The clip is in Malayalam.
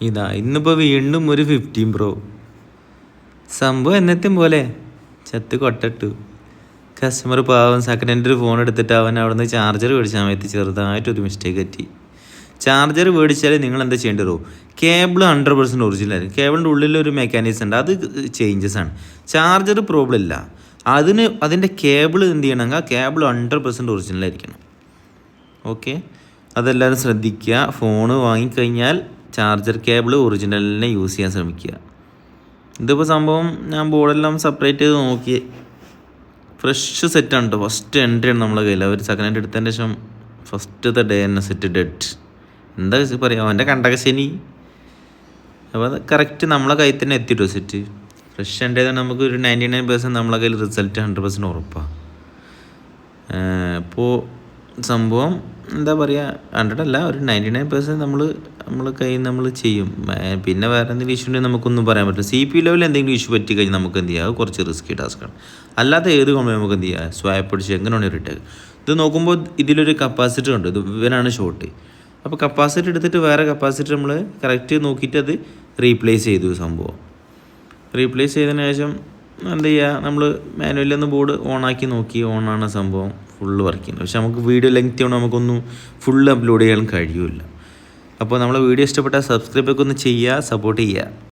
ഇതാ ഇന്നിപ്പോൾ വീണ്ടും ഒരു 15 Pro സംഭവം എന്നത്തെയും പോലെ ചത്ത് കൊട്ടിട്ടു. കസ്റ്റമർ പാവം സെക്കൻഡ് ഹാൻഡ് ഒരു ഫോൺ എടുത്തിട്ട് അവൻ അവിടെ നിന്ന് ചാർജർ മേടിച്ച സമയത്ത് ചെറുതായിട്ടൊരു മിസ്റ്റേക്ക് പറ്റി. ചാർജർ മേടിച്ചാൽ നിങ്ങൾ എന്താ ചെയ്യേണ്ടതോ, കേബിൾ 100% ഒറിജിനൽ. കേബിളിൻ്റെ ഉള്ളിലൊരു മെക്കാനിസം ഉണ്ട്, അത് ചേഞ്ചസ് ആണ്. ചാർജർ പ്രോബ്ലം ഇല്ല, അതിൻ്റെ കേബിൾ എന്ത് ചെയ്യണമെങ്കിൽ കേബിൾ 100% ഒറിജിനൽ ആയിരിക്കണം. ഓക്കെ, അതെല്ലാവരും ശ്രദ്ധിക്കുക. ഫോണ് വാങ്ങിക്കഴിഞ്ഞാൽ ചാർജർ കേബിൾ ഒറിജിനലിനെ യൂസ് ചെയ്യാൻ ശ്രമിക്കുക. ഇതിപ്പോൾ സംഭവം ഞാൻ ബോർഡെല്ലാം സെപ്പറേറ്റ് ചെയ്ത് നോക്കി, ഫ്രഷ് സെറ്റാണ് കേട്ടോ. ഫസ്റ്റ് എൻട്രിയാണ് നമ്മളെ കയ്യിൽ. അവർ സെക്കൻഡ് ഹാൻഡ് എടുത്തതിന് ശേഷം ഫസ്റ്റത്തെ ഡേ തന്നെ സെറ്റ് ഡെഡ്. എന്താ പറയുക, അവൻ്റെ കണ്ടകശനി. അപ്പോൾ അത് കറക്റ്റ് നമ്മളെ കയ്യിൽ തന്നെ എത്തിയിട്ടോ സെറ്റ്. ഫ്രഷ് എൻട്രി നമുക്ക് ഒരു 99% നമ്മളെ കയ്യിൽ റിസൾട്ട് 100% ഉറപ്പാണ്. ഇപ്പോൾ സംഭവം എന്താ പറയുക, 100 അല്ല, ഒരു 99% നമ്മൾ കയ്യിൽ നമ്മൾ ചെയ്യും. പിന്നെ വേറെ എന്തെങ്കിലും ഇഷ്യൂ ഉണ്ടെങ്കിൽ നമുക്കൊന്നും പറയാൻ പറ്റില്ല. CPU ലെവലിൽ എന്തെങ്കിലും ഇഷ്യൂ പറ്റി കഴിഞ്ഞാൽ നമുക്ക് എന്ത് ചെയ്യുക, അത് കുറച്ച് റിസ്കി ടാസ്ക്കാണ്. അല്ലാത്ത ഏത് കമ്പനി നമുക്ക് എന്ത് ചെയ്യുക, സ്വാപ്പ് അടിച്ച് എങ്ങനെയാണ് റിട്ടേക്ക്. ഇത് നോക്കുമ്പോൾ ഇതിലൊരു കപ്പാസിറ്റർ ഉണ്ട്, ഇത് ഇവനാണ് ഷോർട്ട്. അപ്പോൾ കപ്പാസിറ്റർ എടുത്തിട്ട് വേറെ കപ്പാസിറ്റർ നമ്മൾ കറക്റ്റ് നോക്കിയിട്ട് അത് റീപ്ലേസ് ചെയ്തു. സംഭവം റീപ്ലേസ് ചെയ്തതിന് ശേഷം എന്ത് ചെയ്യുക, നമ്മൾ മാനുവലി ഒന്ന് ബോർഡ് ഓണാക്കി നോക്കി, ഓണാണ് സംഭവം ഫുള്ള് വർക്ക് ചെയ്യുന്നത്. പക്ഷെ നമുക്ക് വീഡിയോ ലെങ്ത് കൊണ്ട് നമുക്കൊന്നും ഫുള്ള് അപ്ലോഡ് ചെയ്യാൻ കഴിയില്ല. അപ്പോൾ നമ്മളെ വീഡിയോ ഇഷ്ടപ്പെട്ടാൽ സബ്സ്ക്രൈബൊക്കെ ഒന്ന് ചെയ്യുക, സപ്പോർട്ട് ചെയ്യുക.